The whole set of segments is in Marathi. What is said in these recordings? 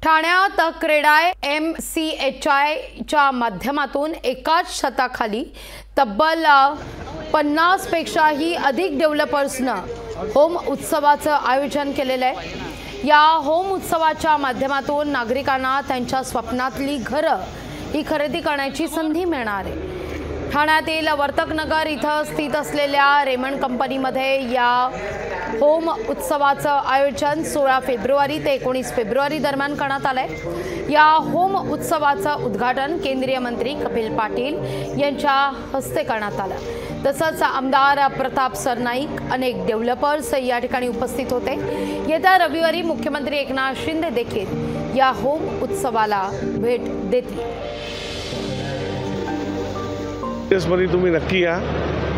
ठाण्यात क्रेडाय MCHIच्या माध्यमातून एकाच छताखाली तब्बल 50 पेक्षाही अधिक डेव्हलपर्सनं होम उत्सवाचं आयोजन केलेलं आहे। या होम उत्सवाच्या माध्यमातून नागरिकांना त्यांच्या स्वप्नातली घरं ही खरेदी करण्याची संधी मिळणार आहे। ठाण्यातील वर्तकनगर इथं स्थित असलेल्या रेमंड कंपनीमध्ये या होम उत्सवाचं आयोजन 16 फेब्रुवारी ते 19 फेब्रुवारी दरम्यान करण्यात आलंय। या होम उत्सवाचं उद्घाटन केंद्रीय मंत्री कपिल पाटील यांच्या हस्ते करण्यात आलं। तसंच आमदार प्रताप सरनाईक अनेक डेव्हलपर्स या ठिकाणी उपस्थित होते। येत्या रविवारी मुख्यमंत्री एकनाथ शिंदे देखील या होम उत्सवाला भेट देतील। मध्ये तुम्ही नक्की या।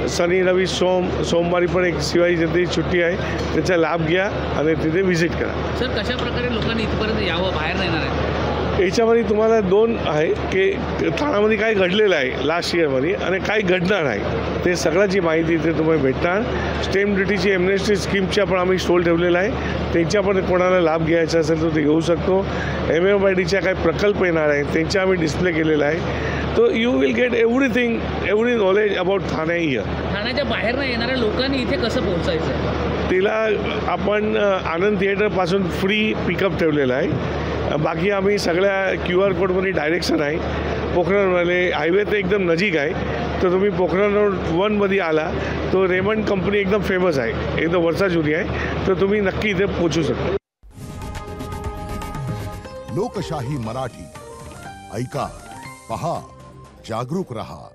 शनी रवि सोमवारी पण एक शिवाजी जयंती सुट्टी आहे, त्याचा लाभ घ्या आणि तिथे व्हिजिट करा। सर, कशा प्रकारे लोकांनी इथपर्यंत यावं, बाहेर नाही येणार आहे? याच्यामध्ये तुम्हाला दोन आहे की ठाण्यामध्ये काय घडलेलं आहे लास्ट इयरमध्ये आणि काय घडणार आहे ते सगळ्याची माहिती इथे तुम्हाला भेटणार। स्टॅम्प ड्युटीची एमनेस्टी स्कीमचा पण आम्ही स्टॉल ठेवलेला आहे, त्यांच्या पण कोणाला लाभ घ्यायचा असेल तर ते घेऊ शकतो। MMIDच्या काही प्रकल्प येणार आहे त्यांचा आम्ही डिस्प्ले केलेला आहे। तो you will get everything, every knowledge about Thane here. ठाण्याच्या बाहेर नाही येणाऱ्या लोकांनी इथे कसं पोहोचायचं? तिला आपण आनंद थिएटरपासून फ्री पिकअप ठेवलेलं आहे। बाकी आम्ही सगळ्या QR कोडमध्ये डायरेक्शन आहे। पोखरणवाले हायवे तर एकदम नजीक आहे, तर तुम्ही पोखरण रोड 1मध्ये आला तो रेमंड कंपनी एकदम फेमस आहे, एकदम वर्षा जुनी आहे, तर तुम्ही नक्की इथे पोहोचू शकता। लोकशाही मराठी ऐका, पहा, जागरूक रहा।